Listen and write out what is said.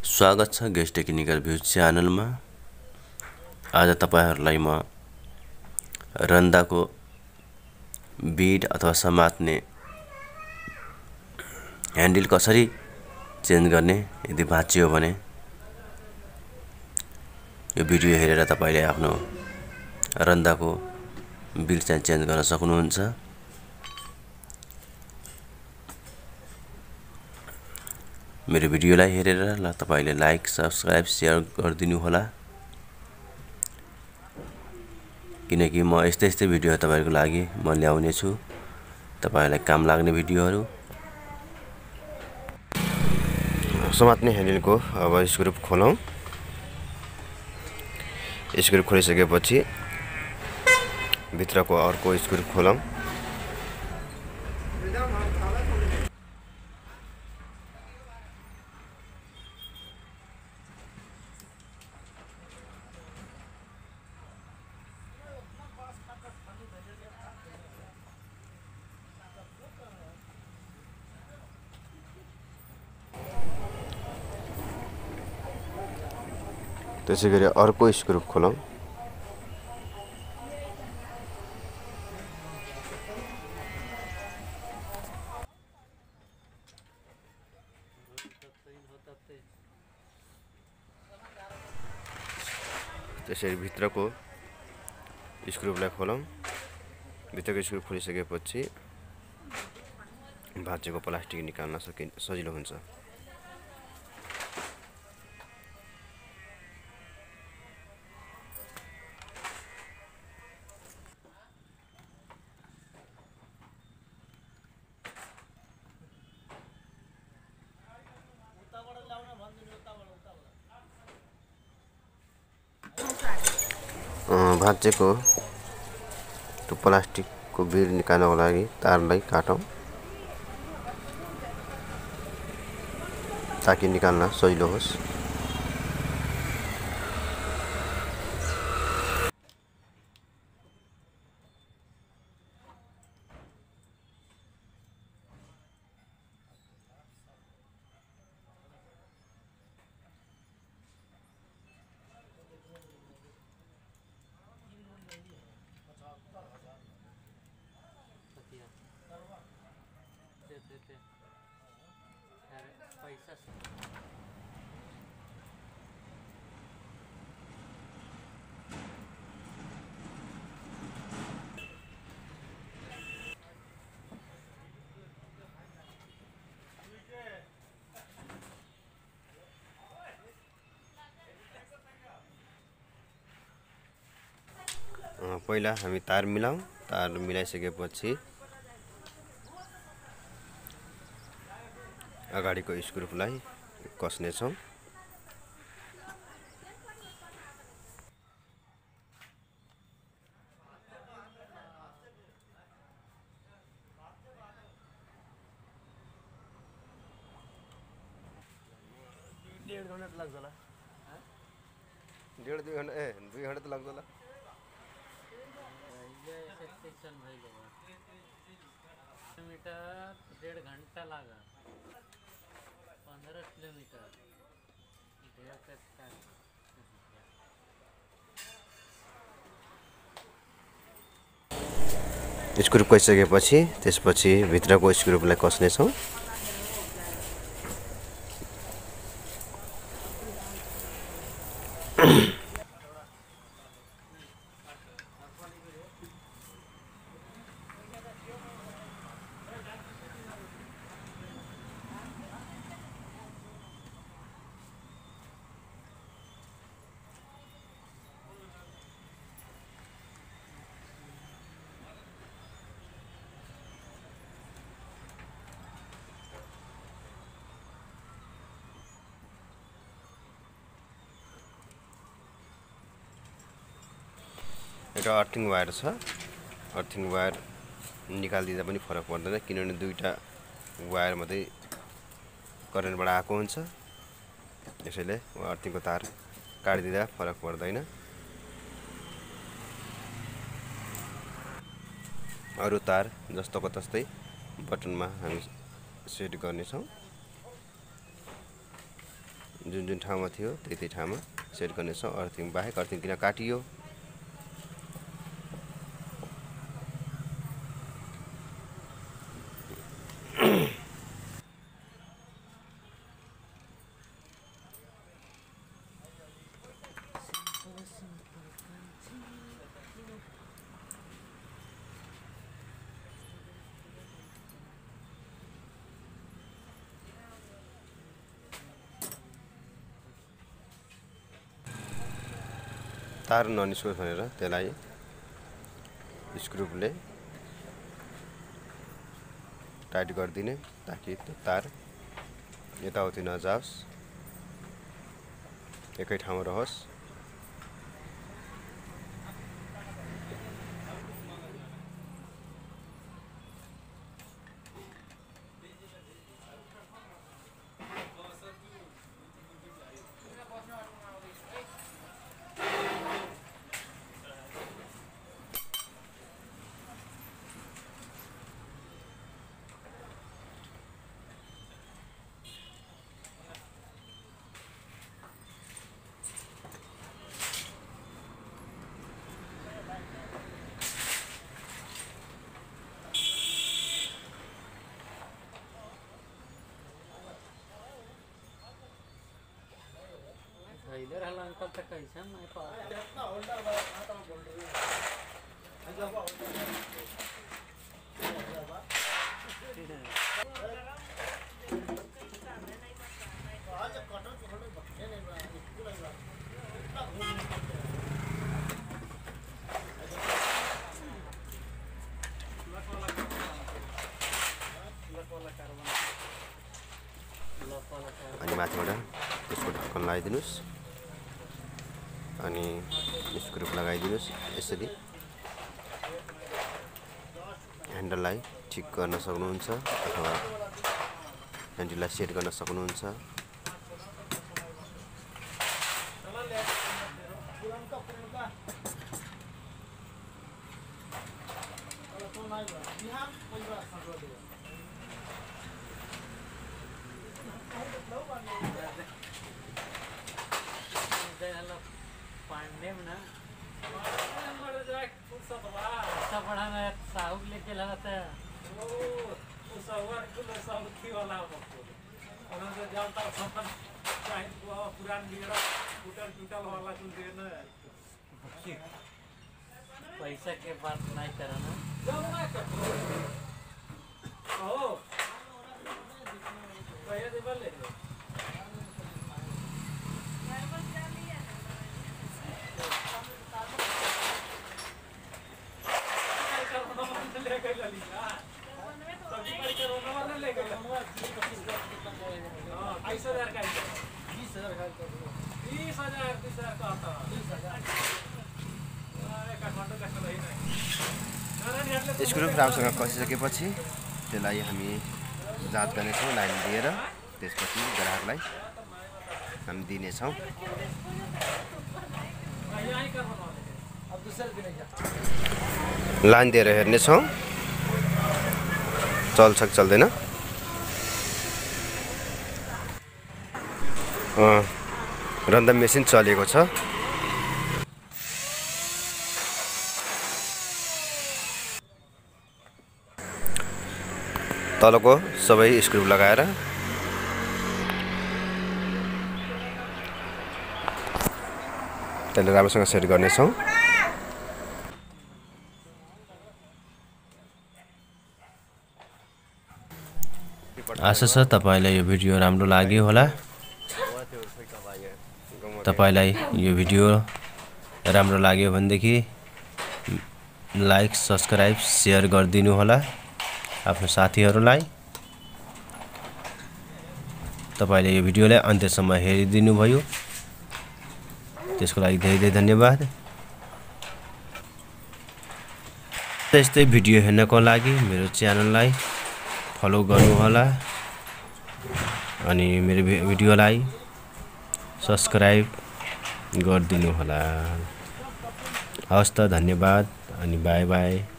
स्वागत छ guest technical भ्यूज च्यानलमा। आज तपाईहरुलाई म रन्दाको बीड अथवा समात्ने ह्यान्डल कसरी चेन्ज गर्ने यदि भाँचियो भने यो भिडियो हेरेर तपाईले आफ्नो रन्दाको बीड चाहिँ चेन्ज गर्न सक्नुहुन्छ। मेरो भिडियोलाई हेरेर ल तपाईले लाइक सब्स्क्राइब शेयर गरिदिनु होला, किनकि म यस्तै भिडियो तपाईहरुको लागि म ल्याउने छु, तपाईहरुलाई काम लाग्ने भिडियोहरु। समात्ने ह्यान्डलको अब स्क्रू खोलौं। स्क्रू खोलिसकेपछि भित्रको अर्को स्क्रू खोलौं। त्यसैगरी अर्को स्क्रू खोलौं। त्यसैगरी भित्रको स्क्रूलाई खोलौं। भित्रको स्क्रू खोलिसकेपछि भाँचेको प्लास्टिक निकाल्न सजिलो हुन्छ। भाँचेको त्यो प्लास्टिकको बीड निकाल्नको लागि तारलाई काटौं ताकि निकाल्न सजिलो होस्। पहिला हामी तार मिलाउँ। तार मिलाइसकेपछि अगाडिको स्क्रूलाई कस्ने छौं। डेढ घण्टा त लाग्छ होला। डेढ 2 घण्टा 2 घण्टा त लाग्छ होला। किलोमीटर 1.5 घंटा लगा। 15 किलोमीटर स्क्रू कसिसकेपछि त्यसपछि भित्रको स्क्रूलाई कस्ने छौं। एउटा अर्थिङ वायर छ। अर्थिङ वायर निकालिदिँदा पनि फरक पर्दैन, किनभने दुईटा वायर मात्रै करेन्टबाट आएको हुन्छ। यसैले अर्थिङको तार काटिदिँदा फरक पर्दैन। अरु तार जस्तोको तस्तै बटनमा हामी सेट गर्ने छौं। जुन जुन ठाउँमा थियो त्यही ठाउँमा सेट गर्नेछौँ। अर्थिङ बाहेक अर्थिङ किन काटियो तार ननिस्कोस् भनेर त्यसलाई स्क्रुले टाइट गरिदिने ताकि त्यो तार यताउति नजाओस्, एकै ठाउँमा रहोस्। इधर हला अंकल तक कैसे मैं अनि माथिबाट यसको ढक्कन लगाइदिनुस् अनि स्क्रु लगाइदिनुस्। यसरी ह्यान्डललाई ठिक गर्न सक्नुहुन्छ अथवा ह्यान्डललाई सेट गर्न सक्नुहुन्छ। पांडे में ना सब बढ़ाना साहब लेके लगाता है वो सवार कुल सब की वाला हमको उन्होंने तो जानता सब चाहे पुरान लीड़ा टूटल वाला कुल देना पैसा के बात नहीं करना जब ना करो ओ पैसा दे बोले स्क्रु राम्रोसँग कसिसकेपछि त्यसलाई हामी जाँच गर्नेछौँ लाइन दिएर। त्यसपछि ग्राहकलाई हामी दिनेछौँ। लाइन दिएर हेर्नेछौँ चल्छ कि चल्दैन। रन्दा मेसिन चलेको छ। तलको सबै स्क्रु लगाएर त्यसलाई राम्रोसँग सेट गर्नेछौँ। आशा छ तपाईलाई यो भिडियो राम्रो लाग्यो होला। तपाईलाई यो भिडियो राम्रो लाग्यो भनेदेखि लाइक, सब्स्क्राइब, शेयर गरिदिनु होला आफ्नो साथीहरूलाई। तपाईले यो भिडियोलाई अन्त्यसम्म हेरिदिनु भयो, त्यसको लागि धेरै धेरै धन्यवाद। त्यस्तै भिडियो हेर्नको लागि मेरो च्यानललाई फलो गर्नु होला अनि मेरो भिडियोलाई सब्स्क्राइब गरिदिनु होला। हवस् त, धन्यवाद अनि बाई बाई।